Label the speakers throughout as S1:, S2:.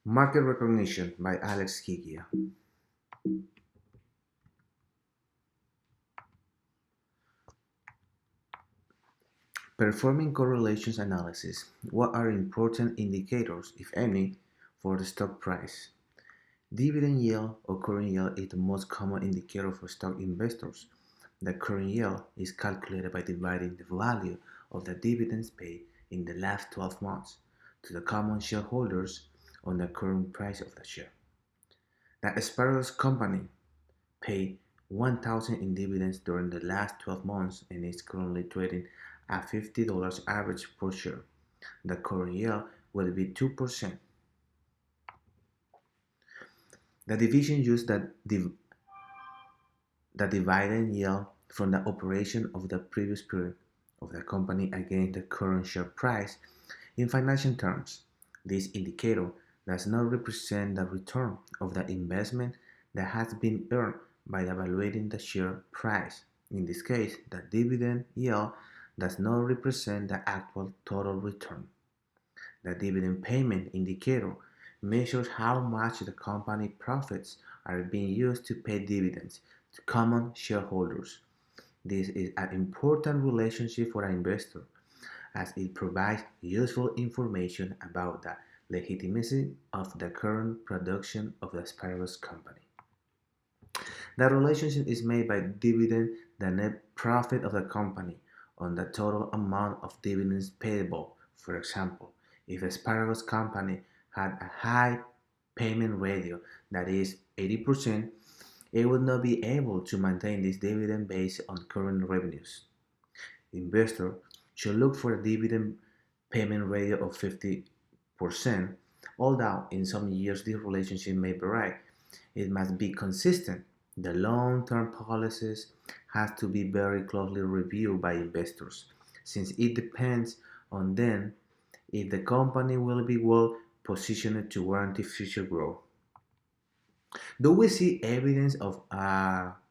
S1: Market Recognition by Alex Kigia. Performing correlations analysis. What are important indicators, if any, for the stock price? Dividend yield or current yield is the most common indicator for stock investors. The current yield is calculated by dividing the value of the dividends paid in the last 12 months to the common shareholders on the current price of the share. The Asparagus Company paid 1,000 in dividends during the last 12 months and is currently trading at $50 average per share. The current yield will be 2%. The division used the dividend yield from the operation of the previous period of the company against the current share price. In financial terms, this indicator does not represent the return of the investment that has been earned by evaluating the share price. In this case, the dividend yield does not represent the actual total return. The dividend payment indicator measures how much the company profits are being used to pay dividends to common shareholders. This is an important relationship for an investor as it provides useful information about the legitimacy of the current production of the Asparagus Company. The relationship is made by dividend the net profit of the company on the total amount of dividends payable. For example, if the Asparagus Company had a high payment ratio, that is 80%, it would not be able to maintain this dividend based on current revenues. Investors should look for a dividend payment ratio of 50%, although in some years this relationship may vary. It must be consistent. The long-term policies have to be very closely reviewed by investors, since it depends on them if the company will be well positioned to guarantee future growth. Do we see evidence of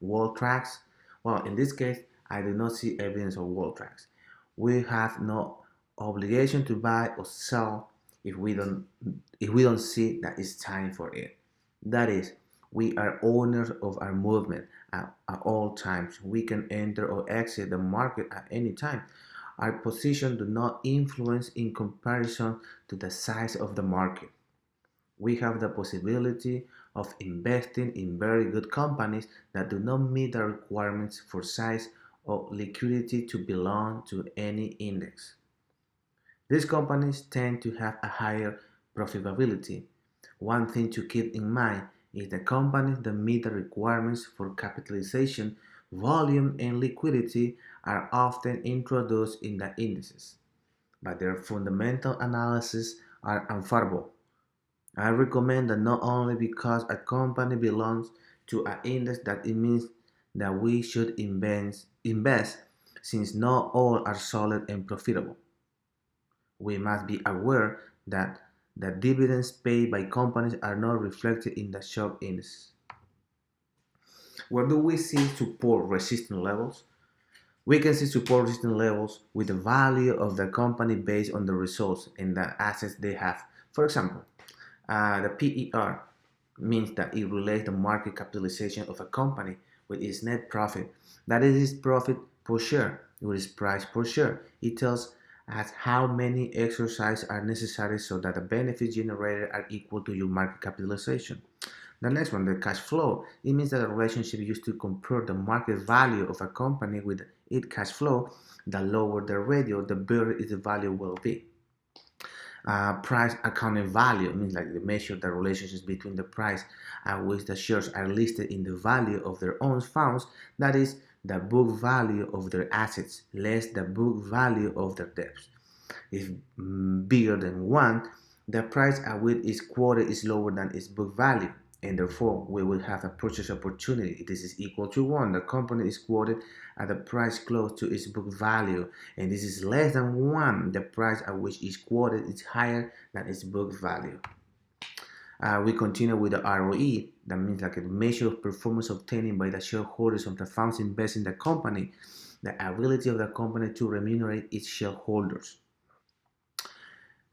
S1: wall tracks? Well, in this case, I do not see evidence of wall tracks. We have no obligation to buy or sell if we don't see that it's time for it. That is, we are owners of our movement at all times. We can enter or exit the market at any time. Our position do not influence in comparison to the size of the market. We have the possibility of investing in very good companies that do not meet the requirements for size or liquidity to belong to any index. These companies tend to have a higher profitability. One thing to keep in mind is the companies that meet the requirements for capitalization, volume, and liquidity are often introduced in the indices, but their fundamental analysis are unfavorable. I recommend that not only because a company belongs to an index that it means that we should invest since not all are solid and profitable. We must be aware that the dividends paid by companies are not reflected in the stock index. Where do we see support resistance levels? We can see support resistance levels with the value of the company based on the results and the assets they have. For example, the PER means that it relates the market capitalization of a company with its net profit. That is its profit per share, with its price per share. It tells us how many exercises are necessary so that the benefits generated are equal to your market capitalization. The next one, the cash flow. It means that the relationship used to compare the market value of a company with its cash flow. The lower the ratio, the better its value will be. Price accounting value means like they measure the relationships between the price at which the shares are listed in the value of their own funds, that is, the book value of their assets less the book value of their debts. If bigger than 1, the price at which it's quoted is lower than its book value, and therefore we will have a purchase opportunity. If this is equal to 1, the company is quoted at a price close to its book value, and this is less than 1, the price at which it's quoted is higher than its book value. We continue with the ROE. That means like a measure of performance obtained by the shareholders of the funds invested in the company, the ability of the company to remunerate its shareholders.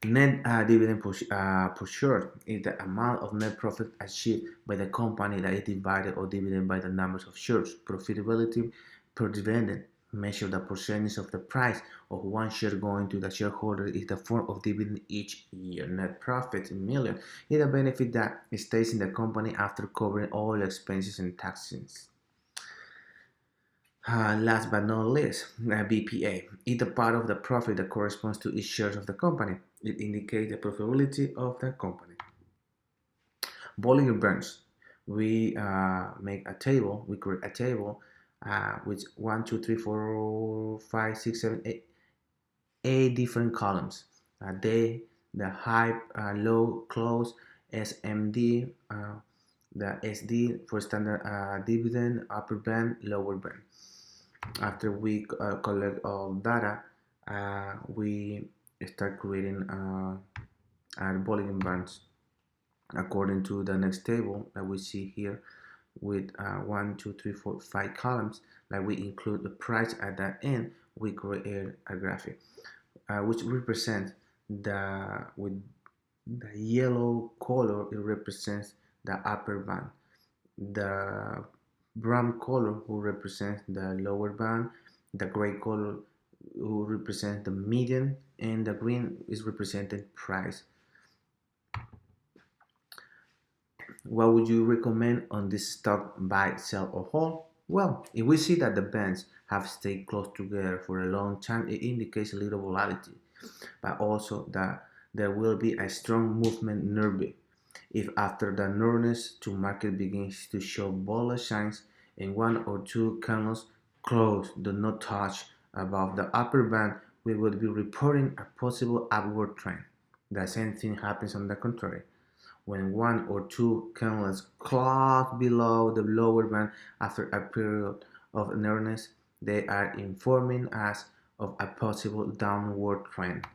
S1: Net dividend per share is the amount of net profit achieved by the company that is divided or divided by the numbers of shares. Profitability per dividend measure the percentage of the price of one share going to the shareholder is the form of dividend each year. Net profit in million is a benefit that stays in the company after covering all expenses and taxes. Last but not least, BPA is the part of the profit that corresponds to each share of the company. It indicates the profitability of the company. Bollinger Bands. We make a table. We create a table with 1, 2, 3, 4, 5, 6, 7, 8 different columns. The high, low, close, SMD, the SD for standard dividend, upper band, lower band. After we collect all data, we start creating Bollinger Bands according to the next table that we see here with 1, 2, 3, 4, 5 columns. Like we include the price at the end, we create a graphic which represents with the yellow color. It represents the upper band. The brown color who represents the lower band, the gray color who represents the median, and the green is representing price. What would you recommend on this stock, buy, sell, or hold? Well, if we see that the bands have stayed close together for a long time, it indicates a little volatility, but also that there will be a strong movement nearby. If after the nervousness to market begins to show bullish signs and one or two candles close do not touch above the upper band, we would be reporting a possible upward trend. The same thing happens on the contrary. When one or two candles close below the lower band after a period of nervousness, they are informing us of a possible downward trend.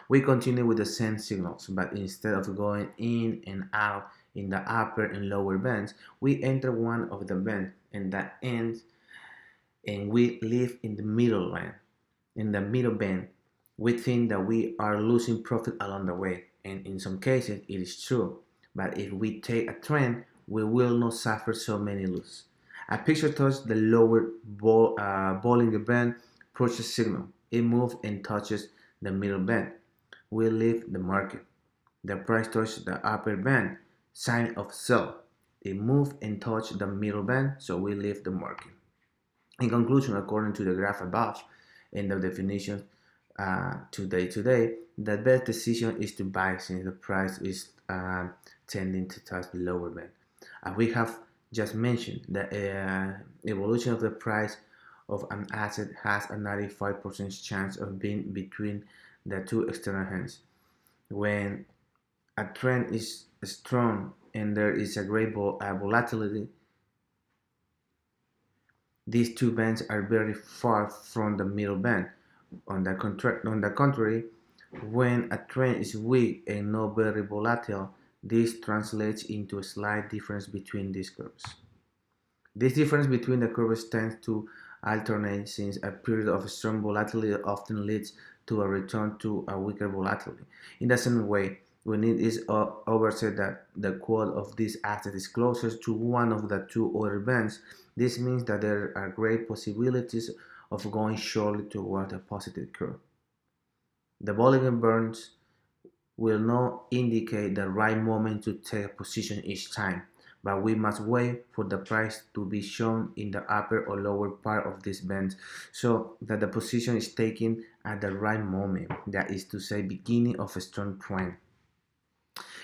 S1: We continue with the same signals, but instead of going in and out in the upper and lower bands, we enter one of the bands and that ends, and we live in the middle band. In the middle band, we think that we are losing profit along the way, and in some cases it is true. But if we take a trend, we will not suffer so many losses. A picture touches the lower Bollinger Band purchase signal. It moves and touches the middle band. We leave the market. The price touches the upper band, sign of sell. It moves and touches the middle band, so we leave the market. In conclusion, according to the graph above and the definition today, the best decision is to buy since the price is tending to touch the lower band. We have just mentioned the evolution of the price of an asset has a 95% chance of being between the two external hands. When a trend is strong and there is a great volatility, these two bands are very far from the middle band. On the contrary, when a trend is weak and not very volatile, this translates into a slight difference between these curves. This difference between the curves tends to alternate since a period of strong volatility often leads to a return to a weaker volatility. In the same way, when it is oversaid that the quote of this asset is closer to one of the two other bands, this means that there are great possibilities of going surely toward a positive curve. The Bollinger Bands will not indicate the right moment to take a position each time, but we must wait for the price to be shown in the upper or lower part of this band so that the position is taken at the right moment, that is to say, beginning of a strong trend.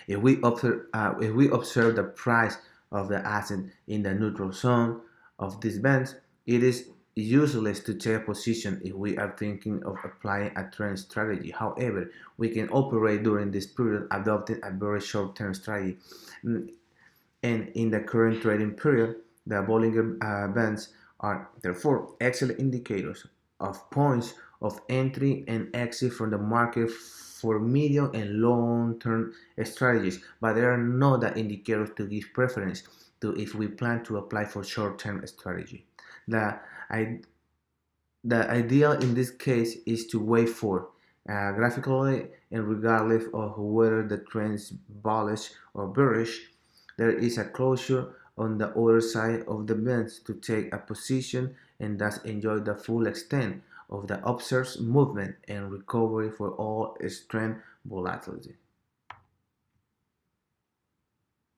S1: If we observe the price of the asset in the neutral zone of this band, it is useless to take a position if we are thinking of applying a trend strategy. However, we can operate during this period adopting a very short-term strategy. And in the current trading period, the Bollinger Bands are therefore excellent indicators of points of entry and exit from the market for medium and long-term strategies, but they are not the indicators to give preference to if we plan to apply for short-term strategy. The ideal in this case is to wait for Graphically, and regardless of whether the trend is bullish or bearish, there is a closure on the other side of the bend to take a position and thus enjoy the full extent of the observed movement and recovery for all extreme volatility.